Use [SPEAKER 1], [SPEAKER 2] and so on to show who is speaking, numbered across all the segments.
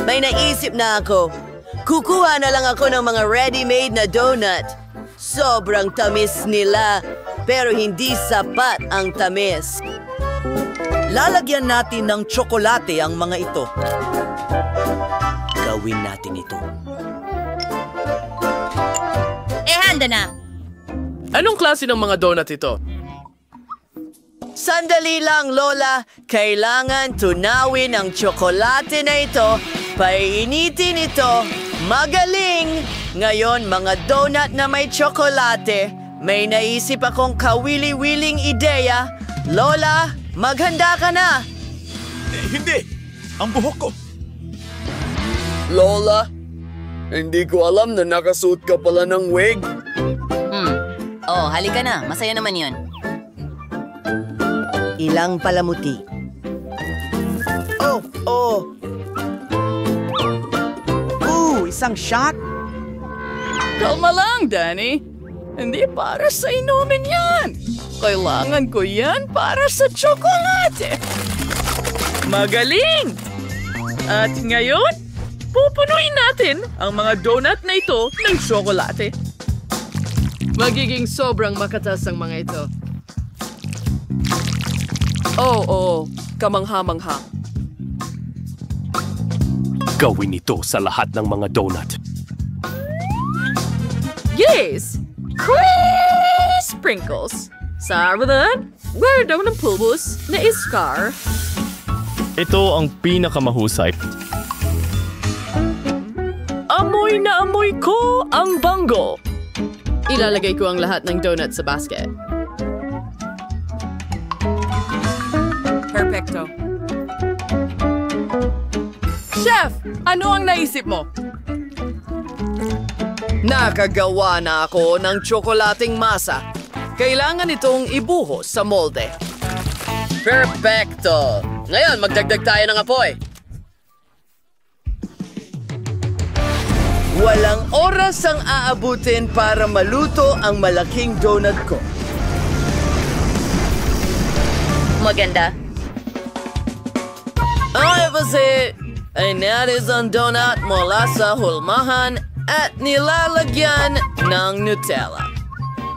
[SPEAKER 1] May naisip na ako. Kukuha na lang ako ng mga ready-made na donut. Sobrang tamis nila, pero hindi sapat ang tamis.
[SPEAKER 2] Lalagyan natin ng tsokolate ang mga ito. Gawin natin ito.
[SPEAKER 3] Handa na.
[SPEAKER 4] Anong klase ng mga donut ito?
[SPEAKER 1] Sandali lang, Lola. Kailangan tunawin ang tsokolate na ito. Painitin ito. Magaling! Ngayon, mga donut na may tsokolate. May naisip akong kawili-wiling ideya. Lola, maghanda ka na.
[SPEAKER 2] Hindi! Ang buhok ko!
[SPEAKER 5] Lola, hindi ko alam na nakasuot ka pala ng wig.
[SPEAKER 3] Oh, halika na. Masaya naman yun.
[SPEAKER 1] Ilang palamuti. Oh!
[SPEAKER 2] Isang shot?
[SPEAKER 4] Kalma lang, Danny. Hindi para sa inumin yan. Kailangan ko yan para sa tsokolate. Magaling! At ngayon, pupunuin natin ang mga donut na ito ng tsokolate. Magiging sobrang makatas ang mga ito. Oo, kamangha-mangha.
[SPEAKER 6] Gawin ito sa lahat ng mga donut.
[SPEAKER 4] Yes! Sprinkles. Sa aralan, where daw ng pulbos na iskar.
[SPEAKER 6] Ito ang pinakamahusay.
[SPEAKER 4] Amoy na amoy ko ang bango. Ilalagay ko ang lahat ng donut sa basket. Perfecto. Chef, ano ang naisip mo?
[SPEAKER 1] Nakagawa na ako ng tsokolating masa. Kailangan itong ibuhos sa molde. Perfecto! Ngayon, magdagdag tayo ng apoy. Walang oras ang aabutin para maluto ang malaking donut ko.
[SPEAKER 3] Maganda.
[SPEAKER 1] Ay, kasi ay nais ang donut mula sa hulmahan at nilalagyan ng Nutella.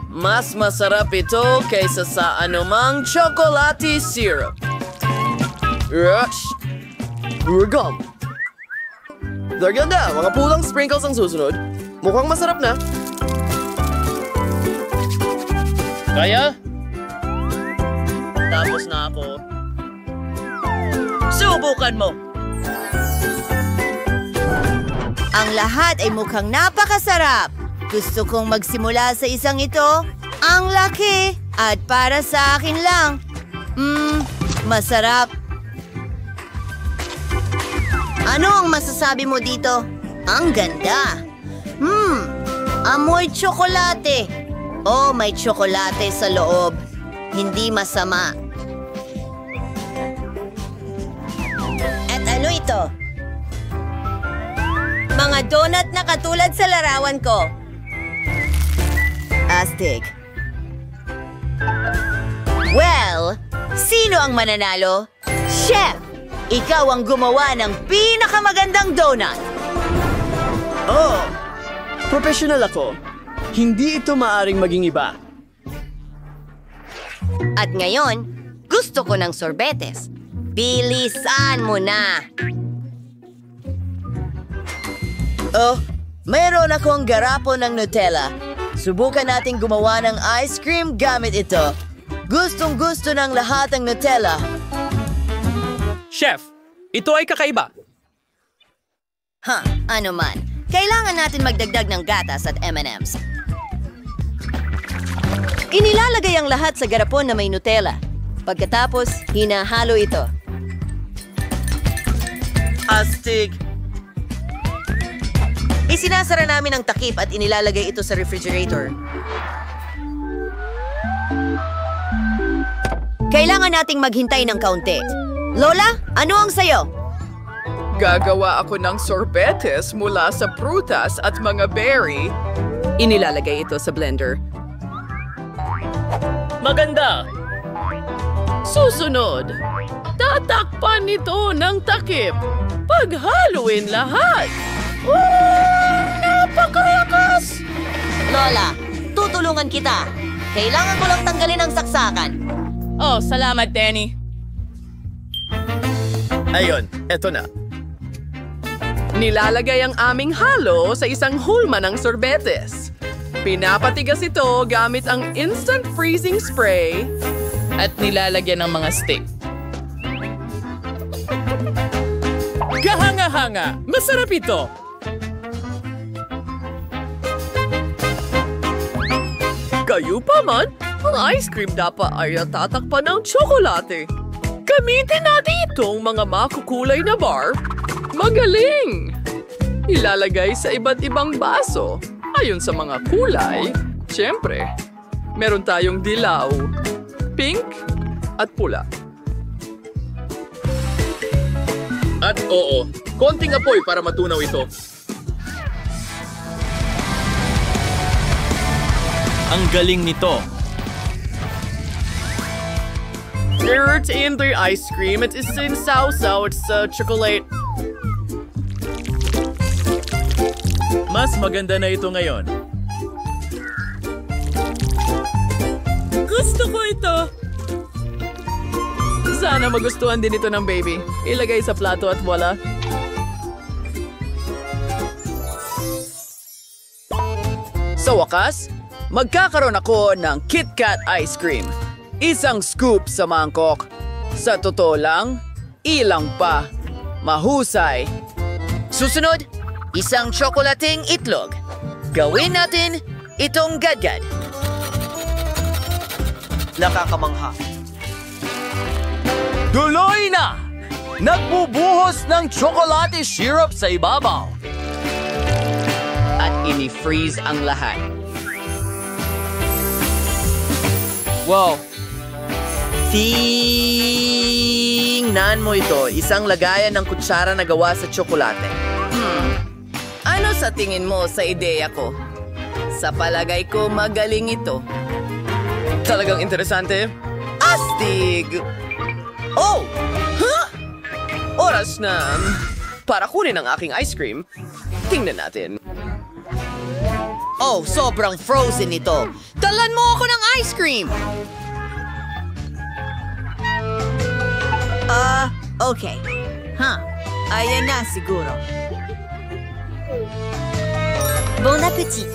[SPEAKER 1] Mas masarap ito kaysa sa anumang chocolate syrup. Rush! Urgam!
[SPEAKER 5] Ganda, mga pulang sprinkles ang susunod. Mukhang masarap na.
[SPEAKER 1] Kaya? Tapos na ako. Subukan mo!
[SPEAKER 7] Ang lahat ay mukhang napakasarap. Gusto kong magsimula sa isang ito. Ang laki! At para sa akin lang. Masarap. Ano ang masasabi mo dito? Ang ganda. Amoy tsokolate. Oh, may tsokolate sa loob. Hindi masama. At ano ito? Mga donut na katulad sa larawan ko. Astig. Well, sino ang mananalo? Chef! Ikaw ang gumawa ng pinakamagandang donut.
[SPEAKER 5] Oh, professional ako. Hindi ito maaring maging iba.
[SPEAKER 7] At ngayon, gusto ko ng sorbetes. Bilisan mo na!
[SPEAKER 1] Oh, mayroon akong garapon ng Nutella. Subukan nating gumawa ng ice cream gamit ito. Gustong-gusto ng lahat ang Nutella.
[SPEAKER 4] Chef, ito ay kakaiba.
[SPEAKER 7] Ano man. Kailangan natin magdagdag ng gatas at M&M's. Inilalagay ang lahat sa garapon na may Nutella. Pagkatapos, hinahalo ito.
[SPEAKER 1] Astig!
[SPEAKER 7] Isinasara namin ang takip at inilalagay ito sa refrigerator. Kailangan nating maghintay ng kaunti. Lola, ano ang sayo?
[SPEAKER 4] Gagawa ako ng sorbetes mula sa prutas at mga berry. Inilalagay ito sa blender.
[SPEAKER 1] Maganda!
[SPEAKER 4] Susunod, tatakpan nito ng takip. Paghaluin lahat. Napakalakas!
[SPEAKER 3] Lola, tutulungan kita. Kailangan ko lang tanggalin ang saksakan.
[SPEAKER 4] Oh, salamat, Danny.
[SPEAKER 1] Ayun, eto na.
[SPEAKER 4] Nilalagay ang aming halo sa isang hulma ng sorbetes. Pinapatigas ito gamit ang instant freezing spray at nilalagyan ng mga stick.
[SPEAKER 8] Kahanga-hanga! Masarap ito!
[SPEAKER 4] Kayo pa man, ang ice cream dapat ay natatakpan ng tsokolate. Gamitin natin itong mga makukulay na bar. Magaling! Ilalagay sa iba't ibang baso. Ayon sa mga kulay, siyempre, meron tayong dilaw, pink, at pula.
[SPEAKER 8] At oo, konting apoy para matunaw ito.
[SPEAKER 6] Ang galing nito.
[SPEAKER 4] It's in the ice cream. It is in sausaw. It's chocolate.
[SPEAKER 8] Mas maganda na ito ngayon. Gusto ko ito!
[SPEAKER 4] Sana magustuhan din ito ng baby. Ilagay sa plato at wala.
[SPEAKER 1] Sa wakas, magkakaroon ako ng KitKat ice cream. Isang scoop sa mangkok. Sa totoo lang, ilang pa. Mahusay. Susunod, isang tsokolating itlog. Gawin natin itong gadgad. Nakakamangha.
[SPEAKER 2] Tuloy na! Nagbubuhos ng tsokolate syrup sa ibabaw.
[SPEAKER 1] At ini-freeze ang lahat.
[SPEAKER 2] Wow!
[SPEAKER 1] Tingnan mo ito, isang lagayan ng kutsara na gawa sa tsokolate. Ano sa tingin mo sa ideya ko? Sa palagay ko, magaling ito. Talagang interesante. Astig! Oh! Huh? Oras na para kunin ang aking ice cream. Tingnan natin.
[SPEAKER 7] Oh, sobrang frozen ito. Dalan mo ako ng ice cream! Okay. Ayan na siguro. Bon appetit!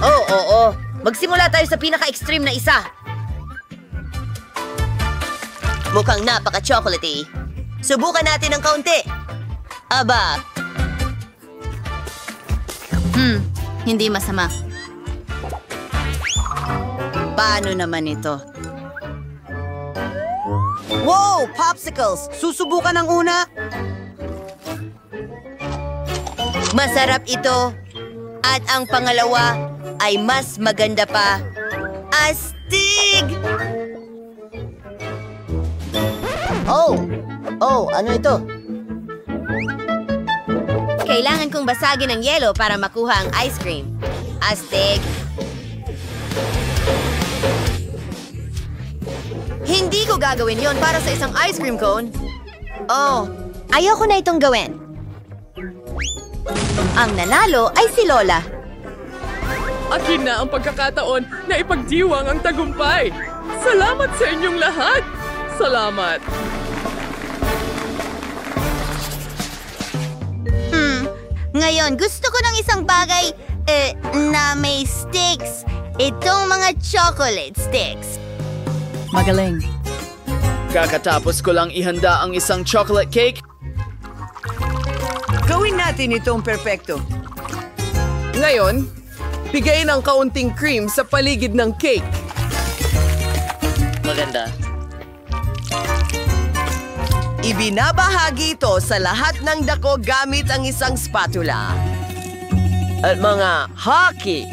[SPEAKER 7] Oo. Magsimula tayo sa pinaka-extreme na isa. Mukhang napaka-chocolatey. Subukan natin ng kaunti. Aba. Hindi masama. Paano naman ito? Wow! Popsicles! Susubukan ang una. Masarap ito. At ang pangalawa ay mas maganda pa. Astig! Oh, ano ito? Kailangan kong basagin ng yelo para makuha ang ice cream. Astig! Hindi ko gagawin yon para sa isang ice cream cone. Oh, ayoko na itong gawin. Ang nanalo ay si Lola.
[SPEAKER 4] Akin na ang pagkakataon na ipagdiwang ang tagumpay. Salamat sa inyong lahat. Salamat.
[SPEAKER 7] Ngayon, gusto ko ng isang bagay na may sticks. Itong mga chocolate sticks.
[SPEAKER 3] Magaling.
[SPEAKER 1] Kakatapos ko lang ihanda ang isang chocolate cake.
[SPEAKER 2] Gawin natin itong perpekto.
[SPEAKER 4] Ngayon, bigay ng kaunting cream sa paligid ng cake.
[SPEAKER 1] Maganda.
[SPEAKER 2] Ibinabahagi ito sa lahat ng dako gamit ang isang spatula.
[SPEAKER 1] At mga hockey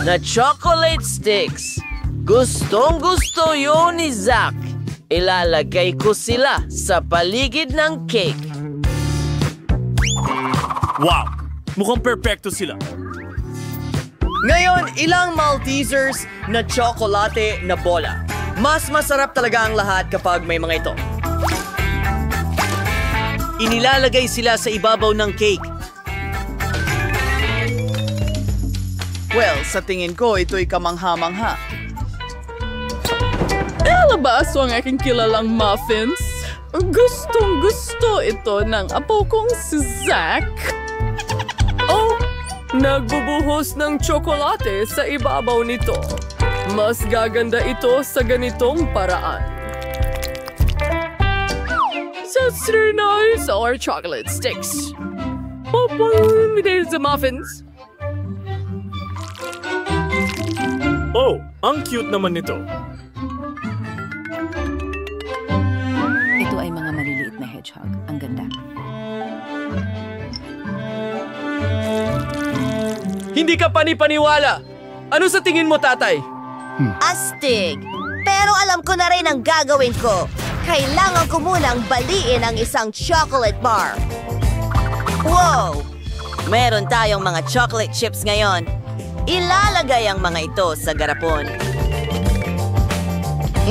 [SPEAKER 1] na chocolate sticks. Gustong-gusto yun ni Zach. Ilalagay ko sila sa paligid ng cake.
[SPEAKER 6] Wow! Mukhang perpekto sila.
[SPEAKER 1] Ngayon, ilang Maltesers na tsokolate na bola. Mas masarap talaga ang lahat kapag may mga ito.
[SPEAKER 6] Inilalagay sila sa ibabaw ng cake.
[SPEAKER 2] Well, sa tingin ko, ito'y kamangha-mangha.
[SPEAKER 4] Alabaso ang aking kilalang muffins. Gustong gusto ito ng apo kong si Zach. Oh, nagbubuhos ng tsokolate sa ibabaw nito. Mas gaganda ito sa ganitong paraan. That's really nice. Or chocolate sticks. There's the muffins.
[SPEAKER 6] Oh, ang cute naman nito.
[SPEAKER 9] Ito ay mga maliliit na hedgehog. Ang ganda.
[SPEAKER 2] Hindi ka panipaniwala! Ano sa tingin mo, tatay?
[SPEAKER 3] Astig! Pero alam ko na rin ang gagawin ko. Kailangan ko munang baliin ang isang chocolate bar.
[SPEAKER 1] Wow! Meron tayong mga chocolate chips ngayon. Ilalagay ang mga ito sa garapon.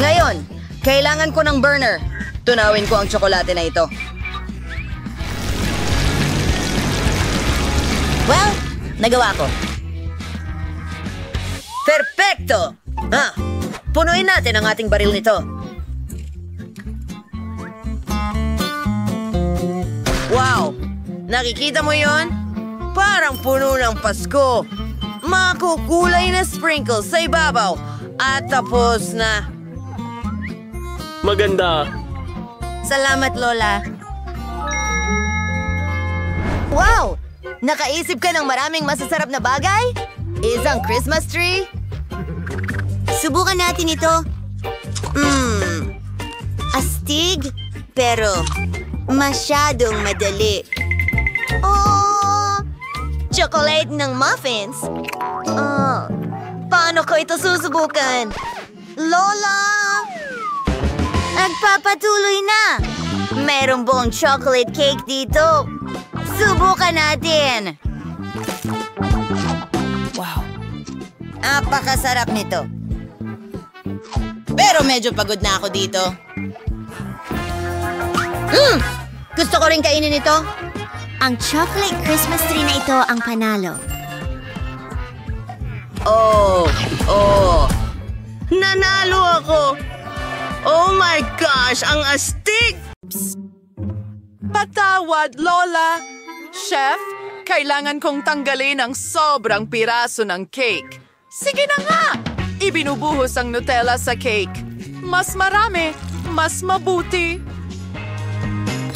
[SPEAKER 1] Ngayon, kailangan ko ng burner. Tunawin ko ang tsokolate na ito. Well, nagawa ko. Perpekto! Punuin natin ang ating baril nito. Wow! Nakikita mo yon? Parang puno ng Pasko. Makukulay na sprinkles sa ibabaw. At tapos na.
[SPEAKER 6] Maganda.
[SPEAKER 7] Salamat, Lola.
[SPEAKER 3] Wow! Nakaisip ka ng maraming masasarap na bagay? Isang Christmas tree?
[SPEAKER 7] Subukan natin ito. Astig, pero masyadong madali.
[SPEAKER 3] Oh! Chocolate ng muffins? Paano ko ito susubukan? Lola!
[SPEAKER 7] Nagpapatuloy na. Merong buong chocolate cake dito. Subukan natin.
[SPEAKER 9] Wow.
[SPEAKER 7] Napakasarap nito. Pero medyo pagod na ako dito. Gusto ko rin kainin ito. Ang chocolate Christmas tree na ito ang panalo.
[SPEAKER 1] Oh! Nanalo ako! Oh my gosh! Ang astig!
[SPEAKER 4] Patawad, Lola! Chef, kailangan kong tanggalin ang sobrang piraso ng cake. Sige na nga! Ibinubuhos ang Nutella sa cake. Mas marami, mas mabuti.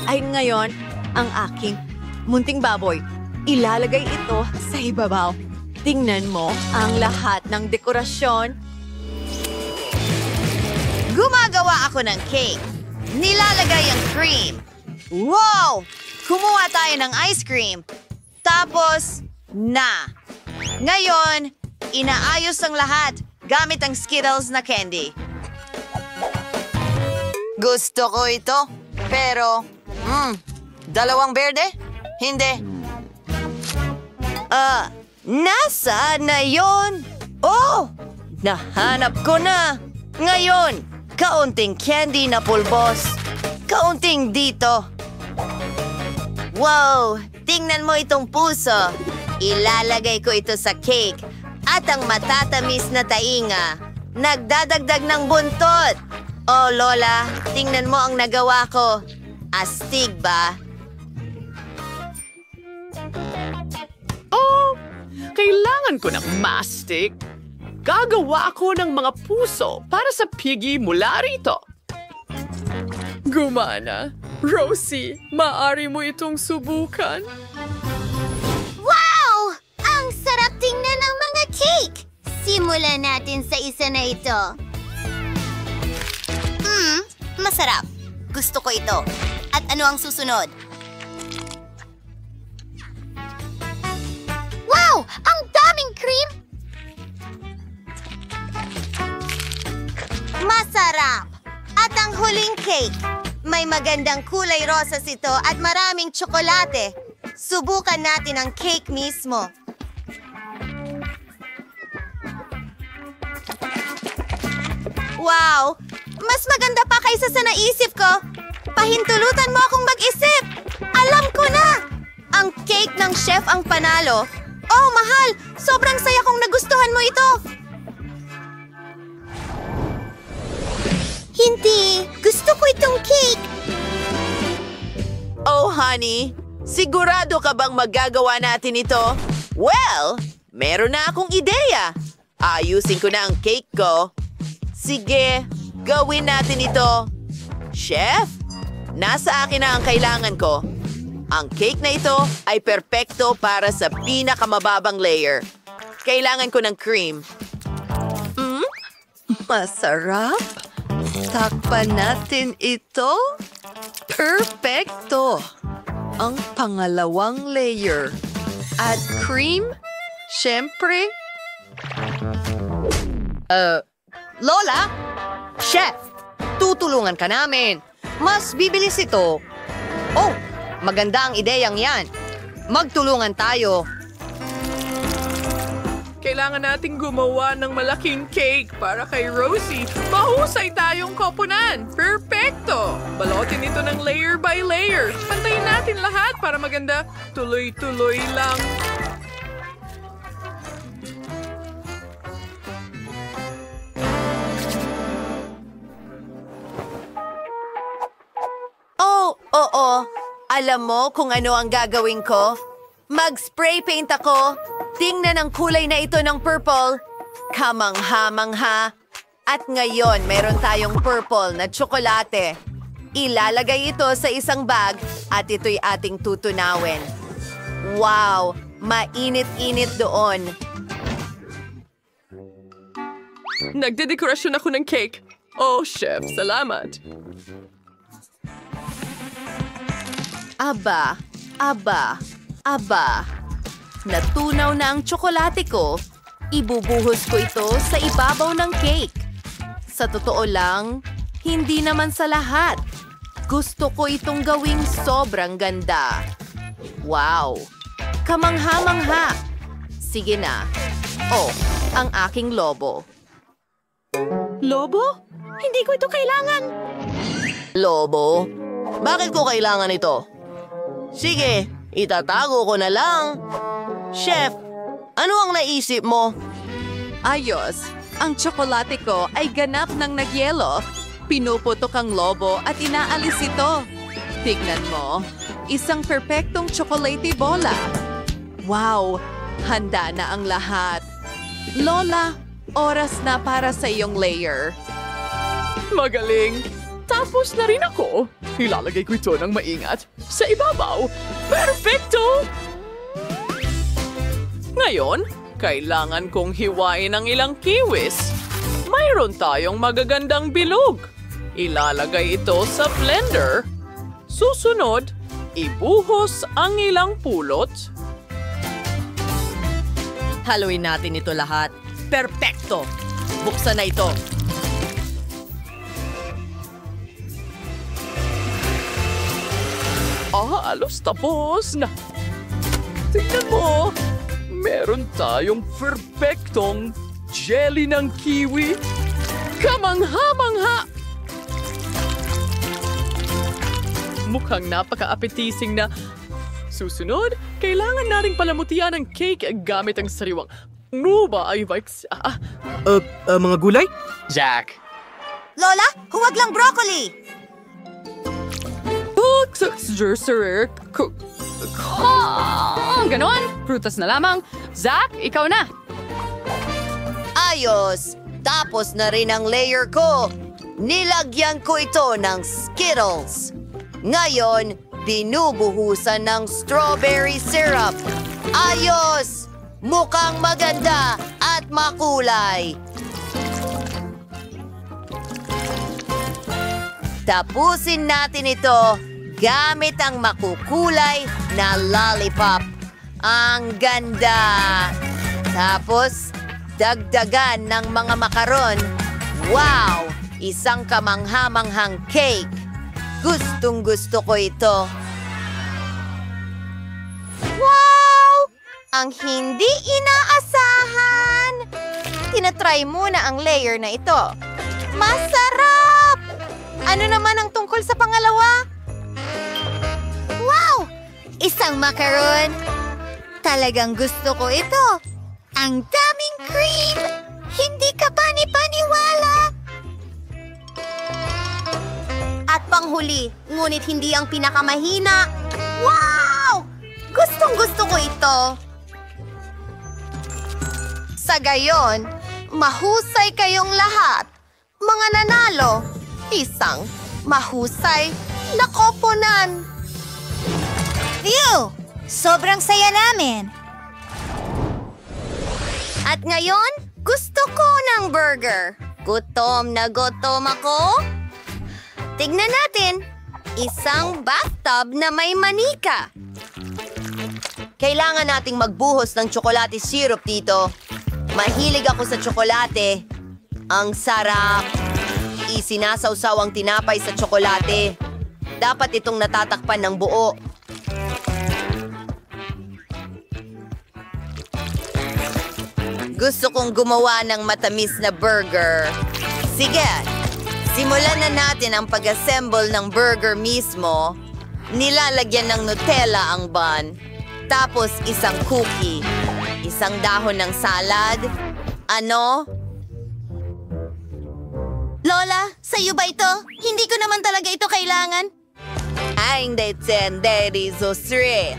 [SPEAKER 10] Ay ngayon, ang aking munting baboy. Ilalagay ito sa ibabaw. Tingnan mo ang lahat ng dekorasyon.
[SPEAKER 3] Gumagawa ako ng cake. Nilalagay ang cream. Wow! Kumuha tayo ng ice cream. Tapos, Ngayon, inaayos ang lahat gamit ang Skittles na candy. Gusto ko ito, pero, dalawang berde? Hindi. Nasaan na yon?
[SPEAKER 1] Oh! Nahanap ko na! Ngayon, kaunting candy na pulbos. Kaunting dito.
[SPEAKER 3] Wow! Tingnan mo itong puso. Ilalagay ko ito sa cake. At ang matatamis na tainga, nagdadagdag ng buntot. Oh, Lola, tingnan mo ang nagawa ko. Astig ba?
[SPEAKER 4] Oh, kailangan ko ng mastic. Gagawa ako ng mga puso para sa piggy mula rito. Gumana. Rosie, maaari mo itong subukan?
[SPEAKER 7] Wow! Ang sarap tingnan ng mga cake! Simulan natin sa isa na ito. Masarap. Gusto ko ito. At ano ang susunod? Wow! Ang daming cream!
[SPEAKER 3] Masarap! At ang huling cake. May magandang kulay rosas ito at maraming tsokolate. Subukan natin ang cake mismo. Wow! Mas maganda pa kaysa sa naisip ko. Pahintulutan mo akong mag-isip. Alam ko na! Ang cake ng chef ang panalo. Oh, mahal! Sobrang saya kong nagustuhan mo ito. Hindi. Gusto ko itong cake.
[SPEAKER 1] Oh, honey, sigurado ka bang magagawa natin ito? Well, meron na akong ideya. Ayusin ko na ang cake ko. Sige, gawin natin ito. Chef, nasa akin na ang kailangan ko. Ang cake na ito ay perpekto para sa pinakamababang layer. Kailangan ko ng cream.
[SPEAKER 10] Masarap. Takpan natin ito. Perfecto. Ang pangalawang layer. At cream? Siyempre.
[SPEAKER 11] Lola? Chef, tutulungan ka namin. Mas bibilis ito. Oh, maganda ang ideyang yan. Magtulungan tayo.
[SPEAKER 4] Kailangan nating gumawa ng malaking cake para kay Rosie. Mahusay tayong koponan. Perfecto! Balotin ito ng layer by layer. Pantayin natin lahat para maganda. Tuloy-tuloy lang.
[SPEAKER 1] Oo. Alam mo kung ano ang gagawin ko? Mag-spray paint ako. Tingnan ang kulay na ito ng purple. Kamangha-mangha. At ngayon, meron tayong purple na tsokolate. Ilalagay ito sa isang bag at ito'y ating tutunawin. Wow! Mainit-init doon.
[SPEAKER 4] Nagdedekorasyon ako ng cake. Oh, chef, salamat.
[SPEAKER 1] Aba. Natunaw na ang tsokolate ko. Ibubuhos ko ito sa ibabaw ng cake. Sa totoo lang, hindi naman sa lahat. Gusto ko itong gawing sobrang ganda. Wow! Kamangha-mangha. Sige na. Oh, ang aking lobo.
[SPEAKER 3] Lobo? Hindi ko ito kailangan.
[SPEAKER 11] Lobo? Bakit ko kailangan ito? Sige, itatago ko na lang. Chef, ano ang naisip mo?
[SPEAKER 10] Ayos. Ang tsokolate ko ay ganap ng nagyelo. Pinuputok ang lobo at inaalis ito. Tignan mo, isang perpektong tsokolate bola. Wow, handa na ang lahat. Lola, oras na para sa iyong layer.
[SPEAKER 4] Magaling. Tapos na rin ako. Ilalagay ko ito ng maingat sa ibabaw. Perfecto! Ngayon, kailangan kong hiwain ang ilang kiwis. Mayroon tayong magagandang bilog. Ilalagay ito sa blender. Susunod, ibuhos ang ilang pulot.
[SPEAKER 11] Haluin natin ito lahat. Perfecto! Buksan na ito.
[SPEAKER 4] Halos tapos na. Tingnan mo, meron tayong perfectong jelly ng kiwi. Kamangha-mangha! Mukhang napaka-appetizing na. Susunod, kailangan na ring palamutian ang cake gamit ang sariwang nuba ay
[SPEAKER 6] Mga gulay?
[SPEAKER 2] Zach,
[SPEAKER 3] Lola, huwag lang broccoli.
[SPEAKER 9] Ganon, prutas na lamang. Zach, ikaw na.
[SPEAKER 3] Ayos. Tapos na rin ang layer ko. Nilagyan ko ito ng Skittles. Ngayon, binubuhusan ng strawberry syrup. Ayos! Mukhang maganda at makulay. Tapusin natin ito gamit ang makukulay na lollipop. Ang ganda! Tapos, dagdagan ng mga makaron. Wow! Isang kamangha-manghang cake. Gustong-gusto ko ito. Wow! Ang hindi inaasahan! Tinatry muna ang layer na ito. Masarap! Ano naman ang tungkol sa pangalawa? Wow! Isang macaron. Talagang gusto ko ito. Ang daming cream! Hindi ka pani-paniwala! At panghuli, ngunit hindi ang pinakamahina. Wow! Gustong-gusto ko ito. Sa gayon, mahusay kayong lahat. Mga nanalo. Isang mahusay na koponan.
[SPEAKER 7] Phew! Sobrang saya namin.
[SPEAKER 3] At ngayon, gusto ko ng burger. Gutom na gutom ako. Tignan natin. Isang bathtub na may manika.
[SPEAKER 11] Kailangan nating magbuhos ng tsokolate syrup dito. Mahilig ako sa tsokolate. Ang sarap. Isinasawsaw ang tinapay sa tsokolate. Dapat itong natatakpan ng buo. Gusto kong gumawa ng matamis na burger. Sige, simulan na natin ang pag-assemble ng burger mismo. Nilalagyan ng Nutella ang bun. Tapos isang cookie. Isang dahon ng salad. Ano?
[SPEAKER 3] Lola, sa'yo ba ito? Hindi ko naman talaga ito kailangan.
[SPEAKER 11] Ay, hindi, Susre.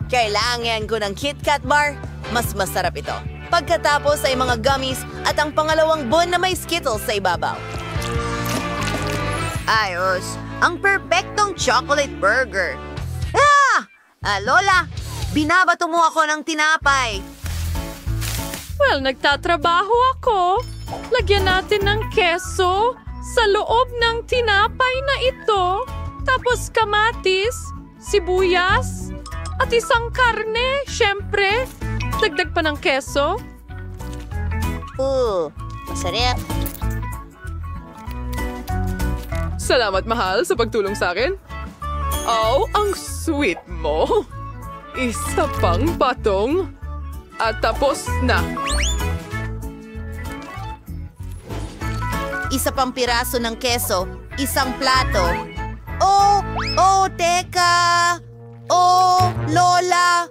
[SPEAKER 11] Kailangan ko ng KitKat bar. Mas masarap ito. Pagkatapos ay mga gummies at ang pangalawang bun na may Skittles sa ibabaw.
[SPEAKER 3] Ayos, ang perpektong chocolate burger. Lola, binabato mo ako ng tinapay.
[SPEAKER 4] Well, nagtatrabaho ako. Lagyan natin ng keso sa loob ng tinapay na ito. Tapos kamatis, sibuyas, at isang karne, syempre. Dagdag pa ng keso.
[SPEAKER 3] Masarap.
[SPEAKER 4] Salamat, mahal, sa pagtulong sa akin. Oh, ang sweet mo. Isa pang batong. At tapos na.
[SPEAKER 7] Isa pang piraso ng keso, isang plato. Teka! Lola!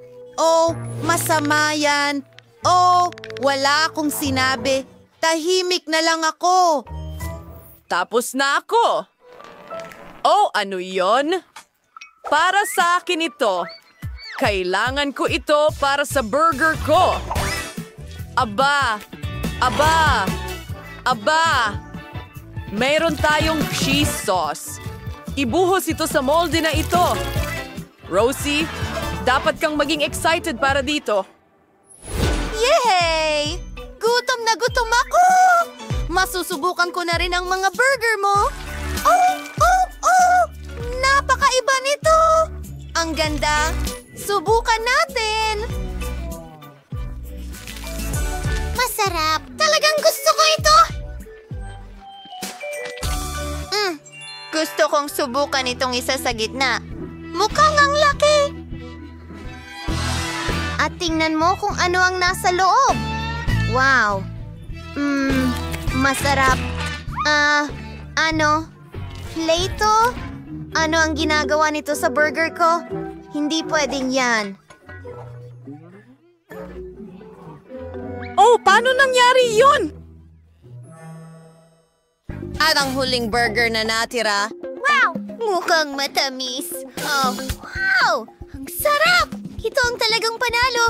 [SPEAKER 7] Masama yan. Wala akong sinabi. Tahimik na lang ako.
[SPEAKER 1] Tapos na ako. Ano yon? Para sa akin ito. Kailangan ko ito para sa burger ko. Aba! Mayroon tayong cheese sauce. Ibuhos ito sa molde na ito. Rosie, dapat kang maging excited para dito.
[SPEAKER 3] Yay! Gutom na gutom ako! Masusubukan ko na rin ang mga burger mo. Napakaiba nito! Ang ganda! Subukan natin! Masarap! Talagang gusto ko ito! Gusto kong subukan itong isa sa gitna. Mukhang ang laki! At tingnan mo kung ano ang nasa loob. Wow! Masarap. Leito? Ano ang ginagawa nito sa burger ko? Hindi pwedeng yan.
[SPEAKER 1] Paano nangyari yun?
[SPEAKER 11] At ang huling burger na natira.
[SPEAKER 3] Wow! Mukhang matamis. Wow! Ang sarap! Ito ang talagang panalo.